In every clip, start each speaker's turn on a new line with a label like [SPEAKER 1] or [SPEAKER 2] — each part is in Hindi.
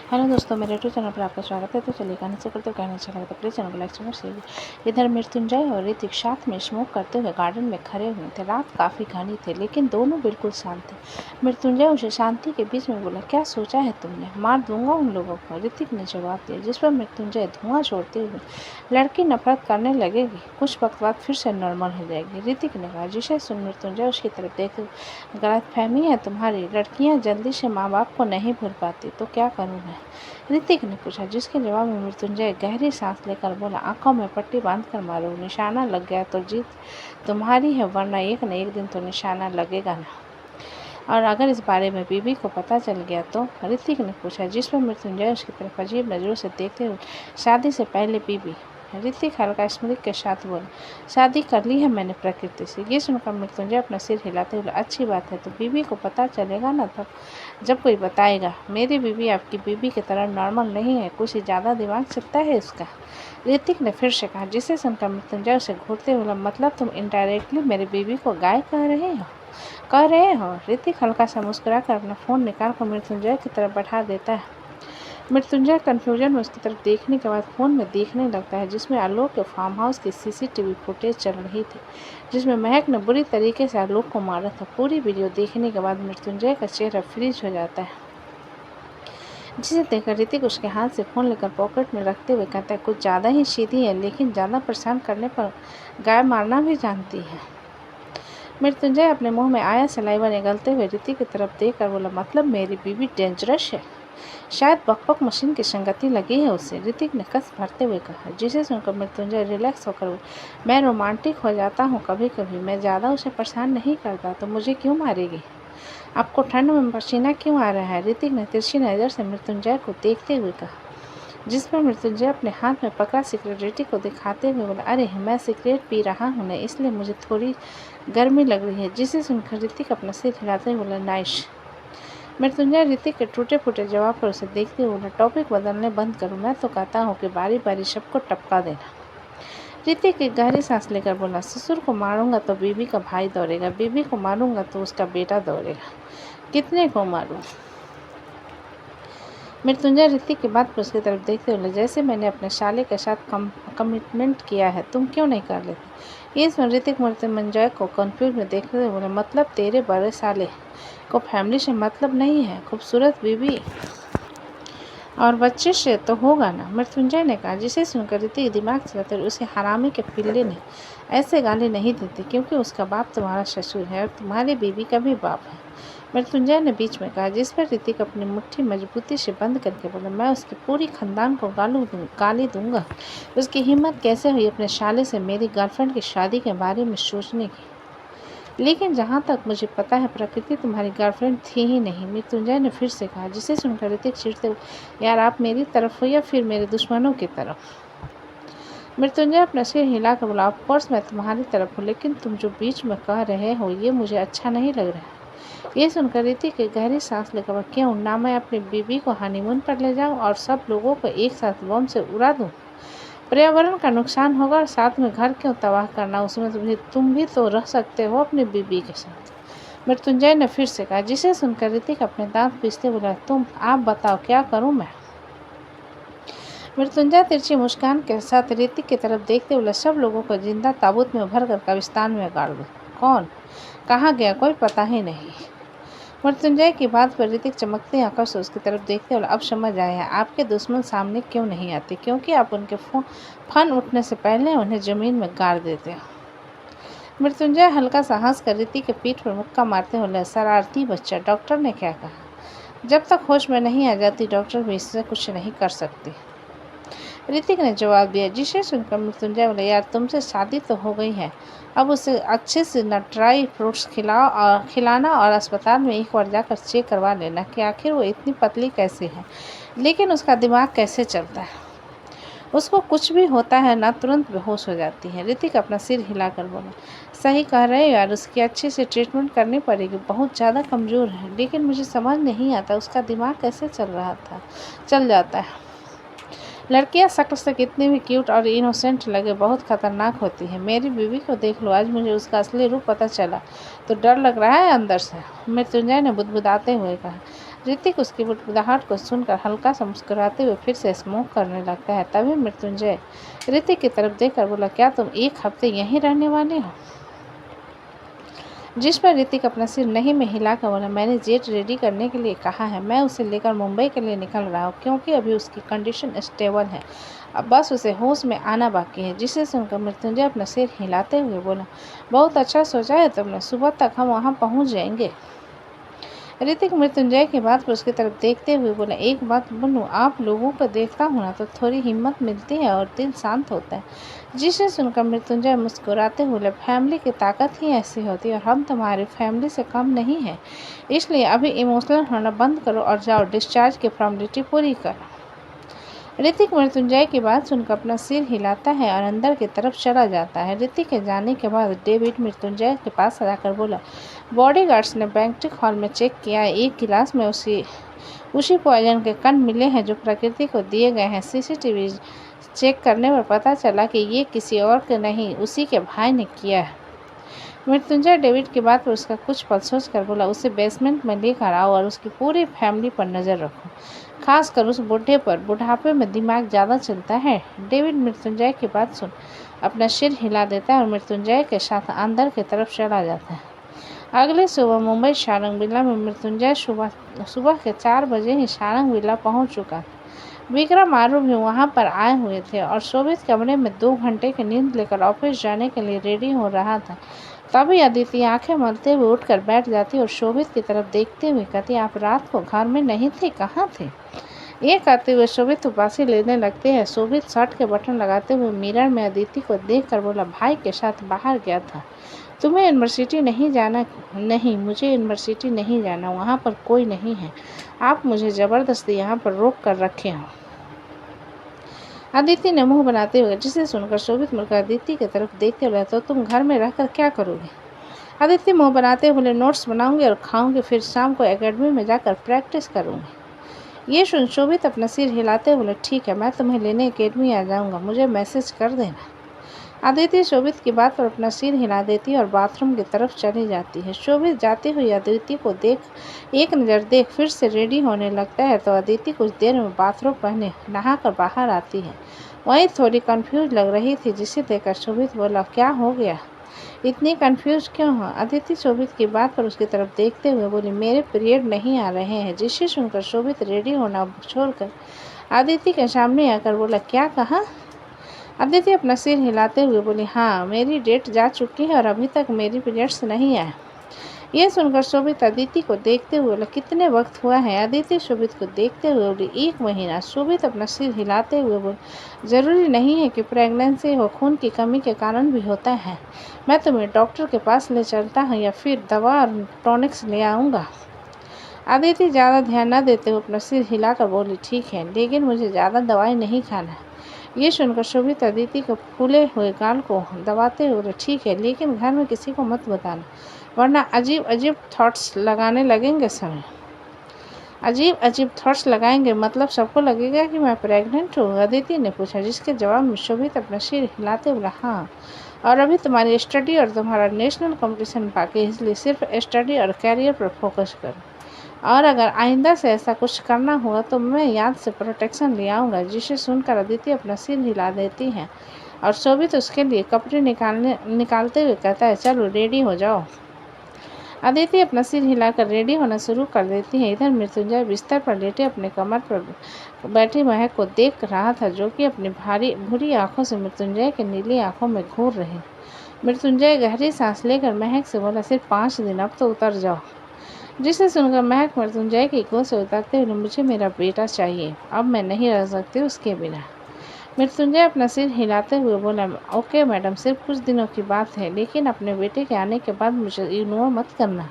[SPEAKER 1] हेलो दोस्तों, मेरे यूट्यूब चैनल पर आपका स्वागत है। तो चलिए कहानी से करते कहना अच्छा लगा तो प्लीज़ चैनल को लाइक शेयर। इधर मृत्युंजय और ऋतिक साथ में स्मोक करते हुए गार्डन में खड़े हुए थे। रात काफ़ी घनी थी लेकिन दोनों बिल्कुल शांत थे। मृत्युंजय उसे शांति के बीच में बोला, क्या सोचा है तुमने? मार दूंगा उन लोगों को, ऋतिक ने जवाब दिया, जिस पर मृत्युंजय धुआं छोड़ते हुए, लड़की नफरत करने लगेगी, कुछ वक्त बाद फिर से नॉर्मल हो जाएगी, ऋतिक ने कहा। जिसे सुन मृत्युंजय उसकी तरफ देख, गलतफहमी है तुम्हारी, लड़कियां जल्दी से माँ बाप को नहीं भूल पाती, तो क्या करूँ मैं? ऋतिक ने पूछा, जिसके जवाब में मृत्युंजय गहरी सांस लेकर बोला, आंखों में पट्टी बांधकर मारो, निशाना लग गया तो जीत तुम्हारी है, वरना एक न एक दिन तो निशाना लगेगा ना। और अगर इस बारे में बीबी को पता चल गया तो? ऋतिक ने पूछा, जिस पर मृत्युंजय उसकी तरफ अजीब नजरों से देखते हुए, शादी से पहले बीबी? ऋतिक हल्का स्मृति के साथ बोला, शादी कर ली है मैंने प्रकृति से। ये सुनकर मृत्युंजय अपना सिर हिलाते हुए, अच्छी बात है, तो बीबी को पता चलेगा ना तब जब कोई बताएगा। मेरी बीबी आपकी बीबी की तरह नॉर्मल नहीं है, कुछ ही ज़्यादा दिमाग चलता है उसका, ऋतिक ने फिर से कहा। जिसे सुनकर मृत्युंजय उसे घूरते हुए, मतलब तुम इनडायरेक्टली मेरी बीबी को गाय कह रहे हो? ऋतिक हल्का सा मुस्कुरा कर अपना फ़ोन निकाल कर मृत्युंजय की तरफ बढ़ा देता है। मृत्युंजय कन्फ्यूजन में उसकी तरफ देखने के बाद फ़ोन में देखने लगता है, जिसमें आलोक के फार्म हाउस की सीसीटीवी फुटेज चल रही थी, जिसमें महक ने बुरी तरीके से आलोक को मारा था। पूरी वीडियो देखने के बाद मृत्युंजय का चेहरा फ्रीज हो जाता है, जिसे देखकर ऋतिक उसके हाथ से फ़ोन लेकर पॉकेट में रखते हुए कहता है, कुछ ज़्यादा ही सीधी है, लेकिन ज़्यादा परेशान करने पर गाय मारना भी जानती है। मृत्युंजय अपने मुंह में आया सलाइवा निगलते हुए ऋतिक की तरफ देखकर बोला, मतलब मेरी बीवी डेंजरस है? शायद बकबक मशीन की संगति लगी है उसे, ऋतिक ने कस भरते हुए कहा। जिसे सुनकर मृत्युंजय रिलैक्स होकर, मैं रोमांटिक हो जाता हूँ कभी कभी, मैं ज़्यादा उसे परेशान नहीं करता, तो मुझे क्यों मारेगी? आपको ठंड में पसीना क्यों आ रहा है? ऋतिक ने तिरछी नज़र से मृत्युंजय को देखते हुए कहा, जिस पर मृत्युंजय अपने हाथ में पकड़ा सिगरेट ऋतिक को दिखाते हुए बोला, अरे मैं सिगरेट पी रहा हूँ ना, इसलिए मुझे थोड़ी गर्मी लग रही है। जिसे सुनकर ऋतिक अपना सिर हिलाते हुए बोला, नाइस। मृत्युंजय ऋतिक के टूटे फूटे जवाब पर उसे देखते हुए बोला, टॉपिक बदलने बंद करो, मैं तो कहता हूँ कि बारी बारी सबको टपका देना। ऋतिक एक गहरी सांस लेकर बोला, ससुर को मारूंगा तो बीबी का भाई दौड़ेगा, बीबी को मारूंगा तो उसका बेटा दौड़ेगा, कितने को मारूं? मृत्युंजय ऋतिक की बात पर उसकी तरफ देखते हुए, जैसे मैंने अपने साले के साथ कमिटमेंट किया है, तुम क्यों नहीं कर लेते? ये सुन ऋतिक मृत्युंजय को कंफ्यूज में देखते हुए बोले, मतलब तेरे बड़े साले को फैमिली से मतलब नहीं है, खूबसूरत बीबी और बच्चे से तो होगा ना? मृत्युंजय ने कहा। जिसे सुनकर ऋतिक दिमाग चलाते हुए, उसे हरामी के पिल्ले ने ऐसे गाली नहीं देते, क्योंकि उसका बाप तुम्हारा ससुर है और तुम्हारी बीवी का भी बाप है, मृत्युंजय ने बीच में कहा। जिस पर ऋतिक अपनी मुट्ठी मजबूती से बंद करके बोला, मैं उसके पूरी खानदान को गाली दूंगा। उसकी हिम्मत कैसे हुई अपने साले से मेरी गर्लफ्रेंड की शादी के बारे में सोचने की? लेकिन जहाँ तक मुझे पता है, प्रकृति तुम्हारी गर्लफ्रेंड थी ही नहीं, मृत्युंजय ने फिर से कहा। जिसे सुनकर ऋतिक चिढ़ते हुए, यार आप मेरी तरफ हो या फिर मेरे दुश्मनों की तरफ? मृत्युंजय अपना सिर हिलाकर बोला, ऑफकोर्स मैं तुम्हारी तरफ हूँ, लेकिन तुम जो बीच में कह रहे हो ये मुझे अच्छा नहीं लग रहा है। ये सुनकर ऋतिक एक गहरी सांस लेकर, क्यों ना मैं अपनी बीबी को हनीमून पर ले जाऊं और सब लोगों को एक साथ बम से उड़ा दूं? पर्यावरण का नुकसान होगा और साथ में घर क्यों तबाह करना? उसमें तुम भी तो रह सकते हो अपनी बीबी के साथ, मृत्युंजय ने फिर से कहा। जिसे सुनकर ऋतिक अपने दांत पीसते बोला, आप बताओ क्या करूं मैं? मृत्युंजय तिरछी मुस्कान के साथ ऋतिक की तरफ देखते बोला, सब लोगों को जिंदा ताबूत में भर कर कब्रिस्तान में गाड़ दो। कौन? कहाँ गया? कोई पता ही नहीं। मृत्युंजय की बात पर ऋतिक चमकती आंखों से उसकी तरफ देखते हुए, अब समझ आया है आपके दुश्मन सामने क्यों नहीं आते, क्योंकि आप उनके फन उठने से पहले उन्हें जमीन में गाड़ देते हो। मृत्युंजय हल्का सा हंस कर ऋतिक के पीठ पर मुक्का मारते हुए, शरारती बच्चा, डॉक्टर ने क्या कहा? जब तक होश में नहीं आ जाती डॉक्टर भी इससे कुछ नहीं कर सकती, ऋतिक ने जवाब दिया। जिसे सुनकर मृत्युंजय बोले, यार तुमसे शादी तो हो गई है, अब उसे अच्छे से न ड्राई फ्रूट्स खिलाना और अस्पताल में एक बार जाकर चेक करवा लेना कि आखिर वो इतनी पतली कैसे है, लेकिन उसका दिमाग कैसे चलता है, उसको कुछ भी होता है ना तुरंत बेहोश हो जाती है। ऋतिक अपना सिर हिलाकर बोला, सही कह रहे हो यार, उसकी अच्छे से ट्रीटमेंट करनी पड़ेगी, बहुत ज़्यादा कमज़ोर है, लेकिन मुझे समझ नहीं आता उसका दिमाग कैसे चल जाता है। लड़कियां शक्ल से कितनी भी क्यूट और इनोसेंट लगे, बहुत खतरनाक होती है। मेरी बीवी को देख लो, आज मुझे उसका असली रूप पता चला तो डर लग रहा है अंदर से, मृत्युंजय ने बुदबुदाते हुए कहा। ऋतिक उसकी बुदबुदाहट को सुनकर हल्का सा मुस्कुराते हुए फिर से स्मोक करने लगता है। तभी मृत्युंजय ऋतिक की तरफ देखकर बोला, क्या तुम 1 हफ्ते यहीं रहने वाले हो? जिस पर ऋतिक अपना सिर नहीं में हिलाकर बोला, मैंने जेट रेडी करने के लिए कहा है, मैं उसे लेकर मुंबई के लिए निकल रहा हूँ क्योंकि अभी उसकी कंडीशन स्टेबल है, अब बस उसे होश में आना बाकी है। जिसे सुनकर मृत्युंजय अपना सिर हिलाते हुए बोला, बहुत अच्छा सोचा है तुमने, सुबह तक हम वहाँ पहुँच जाएंगे। ऋतिक मृत्युंजय की बात पर उसकी तरफ देखते हुए बोला, एक बात बोलूं, आप लोगों को देखता हूं ना तो थोड़ी हिम्मत मिलती है और दिल शांत होता है। जिसे सुनकर मृत्युंजय मुस्कुराते हुए बोले, फैमिली की ताकत ही ऐसी होती है और हम तुम्हारी फैमिली से कम नहीं है, इसलिए अभी इमोशनल होना बंद करो और जाओ डिस्चार्ज की फॉर्मेलिटी पूरी करो। ऋतिक मृत्युंजय की बात सुनकर अपना सिर हिलाता है और अंदर की तरफ चला जाता है। ऋतिक के जाने के बाद डेविड मृत्युंजय के पास जाकर बोला, बॉडीगार्ड्स ने बैंक्वेट हॉल में चेक किया है, एक गिलास में उसी पॉइजन के कण मिले हैं जो प्रकृति को दिए गए हैं। सीसीटीवी चेक करने पर पता चला कि ये किसी और के नहीं, उसी के भाई ने किया है। मृत्युंजय डेविड की बात पर उसका कुछ पल सोच कर बोला, उसे बेसमेंट में लेकर आओ और उसकी पूरी फैमिली पर नज़र रखो, खासकर उस बूढ़े पर, बुढ़ापे में दिमाग ज़्यादा चलता है। डेविड मृत्युंजय की बात सुन अपना सिर हिला देता है और मृत्युंजय के साथ अंदर की तरफ चला जाता है। अगले सुबह मुंबई सारंग विला में मृत्युंजय सुबह के 4 बजे ही सारंग विला पहुंच चुका था। विक्रम आरू भी वहां पर आए हुए थे और शोभित कमरे में 2 घंटे की नींद लेकर ऑफिस जाने के लिए रेडी हो रहा था। तभी अदिति आंखें मलते हुए उठकर बैठ जाती और शोभित की तरफ देखते हुए कहती, आप रात को घर में नहीं थे, कहाँ थे? ये कहते हुए शोभित उपासी लेने लगते हैं। शोभित शर्ट के बटन लगाते हुए मिरर में अदिति को देखकर बोला, भाई के साथ बाहर गया था। तुम्हें यूनिवर्सिटी नहीं जाना? नहीं, मुझे यूनिवर्सिटी नहीं जाना, वहाँ पर कोई नहीं है, आप मुझे ज़बरदस्ती यहाँ पर रोक कर रखे हो। अदिति ने मुंह बनाते हुए, जिसे सुनकर शोभित मुड़कर अदिति की तरफ देखते हुए, तो तुम घर में रहकर क्या करोगे? अदिति मुंह बनाते हुए, नोट्स बनाऊंगी और खाऊंगी, फिर शाम को एकेडमी में जाकर प्रैक्टिस करूंगी। ये सुन शोभित अपना सिर हिलाते हुए, ठीक है, मैं तुम्हें लेने एकेडमी आ जाऊंगा, मुझे मैसेज कर देना। अदिति शोभित की बात पर अपना सिर हिला देती है और बाथरूम की तरफ चली जाती है। शोभित जाती हुई अदिति को एक नज़र देख फिर से रेडी होने लगता है तो अदिति कुछ देर में बाथरूम पहने नहाकर बाहर आती है। वहीं थोड़ी कंफ्यूज लग रही थी, जिसे देखकर शोभित बोला, क्या हो गया, इतनी कंफ्यूज क्यों हो? अदिति शोभित की बात पर उसकी तरफ देखते हुए बोली, मेरे पीरियड नहीं आ रहे हैं। जिसे सुनकर शोभित रेडी होना छोड़कर अदिति के सामने आकर बोला, क्या कहा? अदिति अपना सिर हिलाते हुए बोली, हाँ, मेरी डेट जा चुकी है और अभी तक मेरी पीरियड्स नहीं आए। यह सुनकर शोभित अदिति को देखते हुए बोला, कितने वक्त हुआ है? अदिति शोभित को देखते हुए बोली, 1 महीना। शोभित अपना सिर हिलाते हुए बोली, जरूरी नहीं है कि प्रेगनेंसी हो, खून की कमी के कारण भी होता है, मैं तुम्हें डॉक्टर के पास ले चलता हूँ या फिर दवा और टॉनिक्स ले आऊँगा। अदिति ज़्यादा ध्यान न देते हुए अपना सिर हिलाकर बोली, ठीक है, लेकिन मुझे ज़्यादा दवाई नहीं खाना है। ये सुनकर शोभित अदिति के फूले हुए गाल को दबाते हुए, ठीक है, लेकिन घर में किसी को मत बताना, वरना अजीब अजीब थॉट्स लगाने लगेंगे समय। अजीब अजीब थॉट्स लगाएंगे मतलब सबको लगेगा कि मैं प्रेग्नेंट हूँ? अदिति ने पूछा, जिसके जवाब में शोभित अपना सिर हिलाते बोला, हाँ, और अभी तुम्हारी स्टडी और तुम्हारा नेशनल कंपटीशन बाकी, इसलिए सिर्फ स्टडी और कैरियर पर फोकस करो, और अगर आइंदा से ऐसा कुछ करना हुआ तो मैं याद से प्रोटेक्शन ले आऊँगा। जिसे सुनकर अदिति अपना सिर हिला देती है और शोभित उसके लिए कपड़े निकालते हुए कहता है, चलो रेडी हो जाओ। अदिति अपना सिर हिलाकर रेडी होना शुरू कर देती है। इधर मृत्युंजय बिस्तर पर लेटे अपने कमर पर बैठी महक को देख रहा था, जो कि अपनी भारी भूरी आंखों से मृत्युंजय की नीली आंखों में घूर रही। मृत्युंजय गहरी सांस लेकर महक से बोला, सिर्फ 5 दिन, अब तो उतर जाओ। जिसे सुनकर महक मृत्युंजय की गोद से उतरते हुए, मुझे मेरा बेटा चाहिए, अब मैं नहीं रह सकती उसके बिना। मृत्युंजय अपना सिर हिलाते हुए बोला, ओके मैडम, सिर्फ कुछ दिनों की बात है, लेकिन अपने बेटे के आने के बाद मुझे इग्नोर मत करना,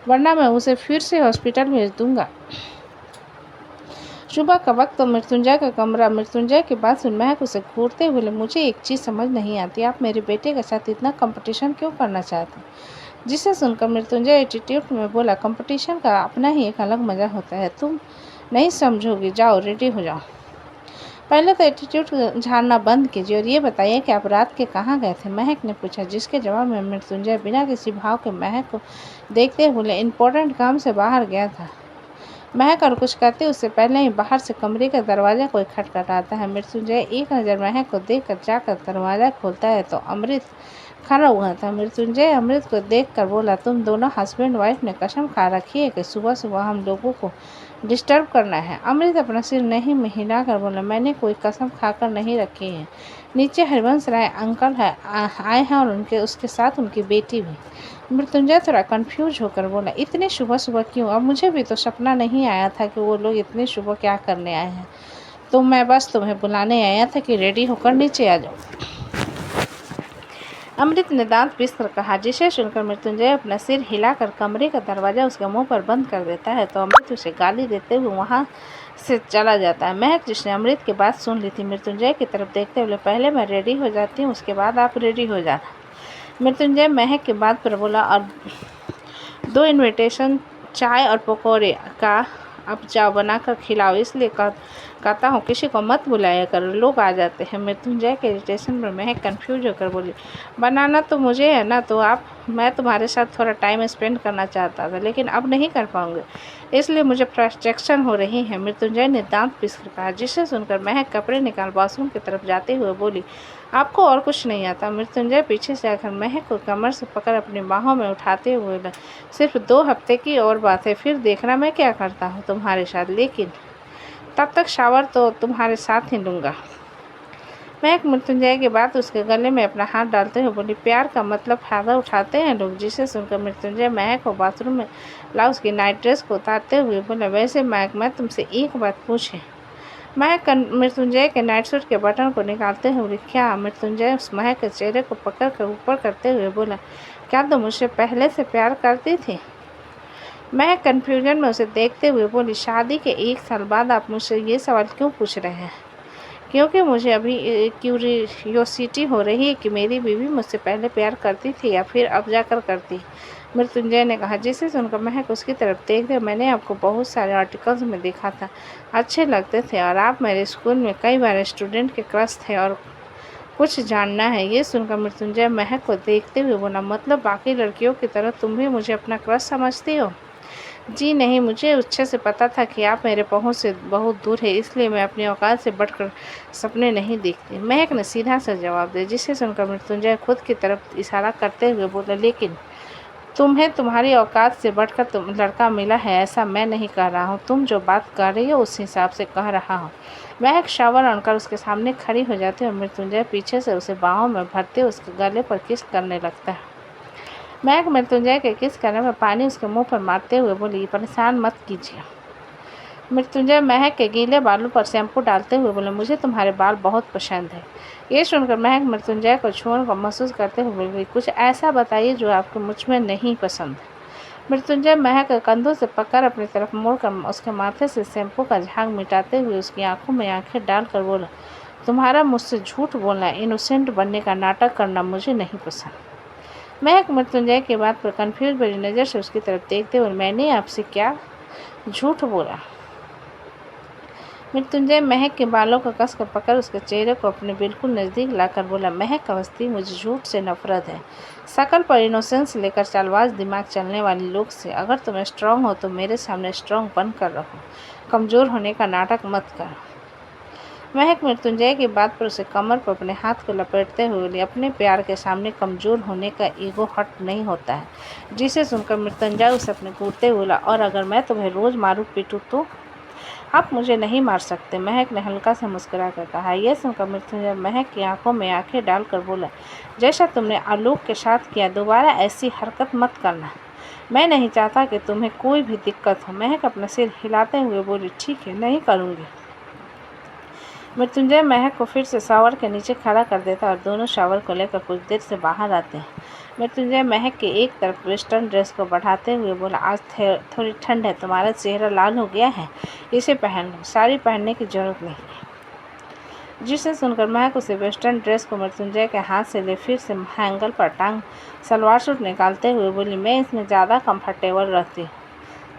[SPEAKER 1] वरना मैं उसे फिर से हॉस्पिटल भेज दूंगा। सुबह का वक्त तो मृत्युंजय का कमरा। मृत्युंजय की बात सुन महक उसे घूरते हुए, मुझे एक चीज़ समझ नहीं आती, आप मेरे बेटे के साथ इतना कंपटीशन क्यों करना चाहते? जिसे सुनकर मृत्युंजय एटीट्यूड में बोला, कंपटीशन का अपना ही एक अलग मज़ा होता है, तुम नहीं समझोगी, जाओ रेडी हो जाओ। पहले तो एटीट्यूड झाड़ना बंद कीजिए और ये बताइए कि आप रात के कहाँ गए थे? महक ने पूछा, जिसके जवाब में मृत्युंजय बिना किसी भाव के महक को देखते बोले, इम्पोर्टेंट काम से बाहर गया था। महक और कुछ कहते उससे पहले ही बाहर से कमरे का दरवाज़ा कोई खटखटाता है। मृत्युंजय एक नज़र महक को देखकर जाकर दरवाज़ा खोलता है तो अमृत खड़ा हुआ था। मृत्युंजय अमृत को देखकर बोला, तुम दोनों हस्बैंड वाइफ ने कसम खा रखी है कि सुबह सुबह हम लोगों को डिस्टर्ब करना है। अमृत अपना सिर नहीं हिलाकर बोला, मैंने कोई कसम खाकर नहीं रखी है। नीचे हरिवंश राय अंकल आए हैं और उसके साथ उनकी बेटी भी। मृत्युंजय थोड़ा कंफ्यूज होकर बोला, इतनी सुबह सुबह क्यों? अब मुझे भी तो सपना नहीं आया था कि वो लोग इतनी सुबह क्या करने आए हैं। तो मैं बस तुम्हें बुलाने आया था कि रेडी होकर नीचे आ जाओ। अमृत ने दांत पीस कर कहा, जिसे सुनकर मृत्युंजय अपना सिर हिलाकर कमरे का दरवाजा उसके मुंह पर बंद कर देता है तो अमृत उसे गाली देते हुए वहां से चला जाता है। महक, जिसने अमृत की बात सुन ली थी, मृत्युंजय की तरफ देखते हुए, पहले मैं रेडी हो जाती हूँ, उसके बाद आप रेडी हो जाना। मृत्युंजय महक की बात पर बोला, और 2 इनविटेशन चाय और पकौड़े का अब जाओ बनाकर खिलाओ, इसलिए कहता हूँ किसी को मत बुलाया करो, लोग आ जाते हैं। मृत्युंजय के इरिटेशन पर महक कंफ्यूज होकर बोली, बनाना तो मुझे है ना, तो मैं तुम्हारे साथ थोड़ा टाइम स्पेंड करना चाहता था, लेकिन अब नहीं कर पाऊंगी, इसलिए मुझे फ्रस्ट्रेशन हो रही है। मृत्युंजय ने दांत पीस कर कहा, जिसे सुनकर महक कपड़े निकाल वॉशरूम की तरफ जाते हुए बोली, आपको और कुछ नहीं आता? मृत्युंजय पीछे से आकर महक को कमर से पकड़ अपनी बाहों में उठाते हुए बोला, सिर्फ 2 हफ्ते की और बात है, फिर देखना मैं क्या करता हूँ तुम्हारे साथ, लेकिन तब तक शावर तो तुम्हारे साथ ही लूँगा। महक मृत्युंजय के बाद उसके गले में अपना हाथ डालते हुए बोली, प्यार का मतलब फ़ायदा उठाते हैं लोग। जिसे सुनकर मृत्युंजय महक को बाथरूम में ला उसकी नाइट ड्रेस को उतारते हुए बोला, वैसे महक, मैं तुमसे एक बात पूछे? महक मृत्युंजय के नाइट सूट के बटन को निकालते हुए बोली, क्या? मृत्युंजय उस महक के चेहरे को पकड़ कर ऊपर करते हुए बोला, क्या तुम मुझसे पहले से प्यार करती थी? महक कन्फ्यूजन में उसे देखते हुए बोली, शादी के 1 साल बाद आप मुझसे ये सवाल क्यों पूछ रहे हैं? क्योंकि मुझे अभी क्यूरियोसिटी हो रही है कि मेरी बीवी मुझसे पहले प्यार करती थी या फिर अब जाकर करती। मृत्युंजय ने कहा, जिसे सुनकर महक उसकी तरफ देखते, मैंने आपको बहुत सारे आर्टिकल्स में देखा था, अच्छे लगते थे, और आप मेरे स्कूल में कई बार स्टूडेंट के क्रश थे, और कुछ जानना है? ये सुनकर मृत्युंजय महक को देखते हुए बोला, मतलब बाकी लड़कियों की तरह तुम भी मुझे अपना क्रश समझती हो? जी नहीं, मुझे अच्छे से पता था कि आप मेरे पहुंच से बहुत दूर है, इसलिए मैं अपनी औकात से बढ़कर सपने नहीं देखती। महक ने सीधा सा जवाब दिया, जिसे सुनकर मृत्युंजय खुद की तरफ इशारा करते हुए बोला, लेकिन तुम्हें तुम्हारी औकात से बढ़कर तुम लड़का मिला है, ऐसा मैं नहीं कह रहा हूँ। तुम जो बात कर रही हो उस हिसाब से कह रहा हूँ। महक शावर आकर उसके सामने खड़ी हो जाती है और मृत्युंजय पीछे से उसे बाहों में भरते उसके गले पर किस करने लगता है। महक मृत्युंजय के किस करने में पानी उसके मुंह पर मारते हुए बोली, परेशान मत कीजिए। मृत्युंजय महक के गीले बालों पर शैम्पू डालते हुए बोले, मुझे तुम्हारे बाल बहुत पसंद है। ये सुनकर महक मृत्युंजय को छूने को महसूस करते हुए बोली, कुछ ऐसा बताइए जो आपको मुझ में नहीं पसंद। मृत्युंजय महक के कंधों से पकड़ अपनी तरफ मोड़कर उसके माथे से शैम्पू का झाग मिटाते हुए उसकी आंखों में आंखें डालकर बोला, तुम्हारा मुझसे झूठ बोलना, इनोसेंट बनने का नाटक करना मुझे नहीं पसंद। महक मृत्युंजय की बात पर कंफ्यूज भरी नज़र से उसकी तरफ देखते हुए, मैंने आपसे क्या झूठ बोला? मृत्युंजय महक के बालों को कसकर पकड़ उसके चेहरे को अपने बिल्कुल नज़दीक लाकर बोला, महक अवस्थी, मुझे झूठ से नफरत है, शकल पर इनोसेंस लेकर चालबाज दिमाग चलने वाले लोग से। अगर तुम स्ट्रांग हो तो मेरे सामने स्ट्रांग बनकर रहो, कमज़ोर होने का नाटक मत करो। महक मृत्युंजय की बात पर उसे कमर पर अपने हाथ को लपेटते हुए बोली, अपने प्यार के सामने कमज़ोर होने का ईगो हर्ट नहीं होता है। जिसे सुनकर मृत्युंजय उसे अपने कूटते बोला, और अगर मैं तुम्हें रोज़ मारूं पीटूं तो? आप मुझे नहीं मार सकते। महक ने हल्का सा मुस्कुरा कर कहा। यह सुनकर मृत्युंजय महक की आंखों में आंखें डालकर बोला, जैसा तुमने आलोक के साथ किया, दोबारा ऐसी हरकत मत करना। मैं नहीं चाहता कि तुम्हें कोई भी दिक्कत हो। महक अपना सिर हिलाते हुए बोली, ठीक है, नहीं करूँगी। मृत्युंजय महक को फिर से शावर के नीचे खड़ा कर देता और दोनों शावर को लेकर कुछ देर से बाहर आते हैं। मृत्युंजय महक के एक तरफ वेस्टर्न ड्रेस को बढ़ाते हुए बोला, आज थोड़ी ठंड है, तुम्हारा चेहरा लाल हो गया है, इसे पहन लो, साड़ी पहनने की जरूरत नहीं है। जिसे सुनकर महक उसे वेस्टर्न ड्रेस को मृत्युंजय के हाथ से ले फिर से हैंगल पर टांग सलवार सूट निकालते हुए बोली, मैं इसमें ज़्यादा कंफर्टेबल रहती हूँ।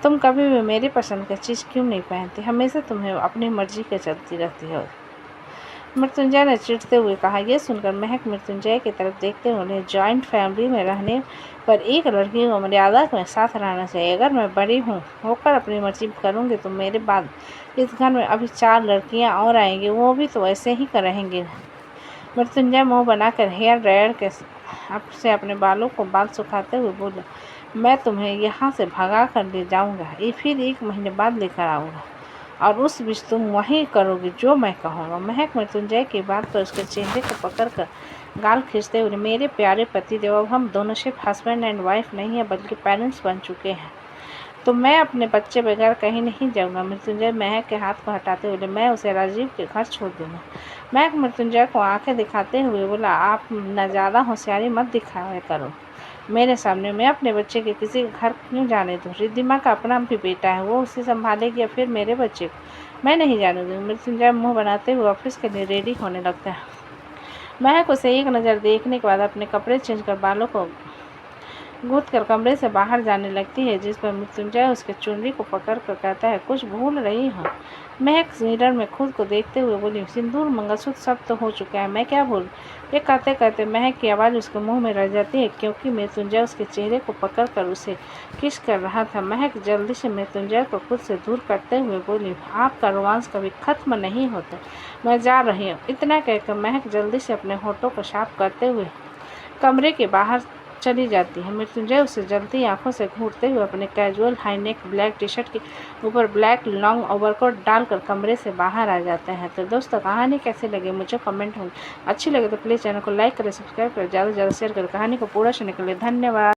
[SPEAKER 1] तुम कभी भी मेरी पसंद की चीज़ क्यों नहीं पहनती? हमेशा तुम्हें अपनी मर्जी के चलती रहती हो। मृत्युंजय ने चिढ़ते हुए कहा। यह सुनकर महक मृत्युंजय की तरफ देखते हुए बोली, जॉइंट फैमिली में रहने पर एक लड़की को मर्यादा के साथ रहना चाहिए। अगर मैं बड़ी होकर अपनी मर्जी करूँगी तो मेरे बाद इस घर में अभी 4 लड़कियाँ और आएंगी, वो भी तो ऐसे ही रहेंगी। मृत्युंजय मुँह बनाकर हेयर ड्रायर से अपने बालों को बाल सुखाते हुए बोला, मैं तुम्हें यहाँ से भगा कर ले जाऊँगा, फिर 1 महीने बाद लेकर आऊँगा और उस बीच तुम वही करोगी जो मैं कहूँगा। महक मृत्युंजय की बात पर उसके चेहरे को पकड़कर गाल खींचते हुए, मेरे प्यारे पतिदेव, अब हम दोनों सिर्फ हस्बैंड एंड वाइफ नहीं है बल्कि पेरेंट्स बन चुके हैं, तो मैं अपने बच्चे बगैर कहीं नहीं जाऊँगा। मृत्युंजय महक के हाथ को हटाते हुए, मैं उसे राजीव के घर छोड़ दूँगा। महक मृत्युंजय को आंखें दिखाते हुए बोला, आप न ज़्यादा होशियारी मत दिखाया करो मेरे सामने। मैं अपने बच्चे के किसी घर क्यों जाने दूँ? रिद्धिमा का अपना भी बेटा है, वो उसे संभालेगी या फिर मेरे बच्चे को? मैं नहीं जाने दूँगी। मृत्युंजय मुँह बनाते हुए ऑफिस के लिए रेडी होने लगता है। महक उसे एक नज़र देखने के बाद अपने कपड़े चेंज कर बालों को गूंथ कर कमरे से बाहर जाने लगती है, जिस पर मृत्युंजय उसके चुनरी को पकड़ कर कहता है, कुछ भूल रही हो? महक मिरर में खुद को देखते हुए बोली, सिंदूर मंगलसूत्र सब तो हो चुका है, मैं क्या भूल? ये कहते कहते महक की आवाज़ उसके मुंह में रह जाती है, क्योंकि मृत्युंजय उसके चेहरे को पकड़ कर उसे किस कर रहा था। महक जल्दी से मृत्युंजय को खुद से दूर करते हुए बोली, आपका रोमांस कभी खत्म नहीं होता, मैं जा रही हूँ। इतना कहकर महक जल्दी से अपने होठों को साफ करते हुए कमरे के बाहर चली जाती है। मृत्युंजय उसे जलती आंखों से घूरते हुए अपने casual high neck black T shirt के ऊपर ब्लैक लॉन्ग ओवरकोट डालकर कमरे से बाहर आ जाते हैं। तो दोस्तों, कहानी कैसी लगी मुझे कमेंट में अच्छी लगे तो प्लीज़ चैनल को लाइक करें, सब्सक्राइब करें, ज़्यादा से ज़्यादा शेयर करें। कहानी को पूरा सुनने के लिए धन्यवाद।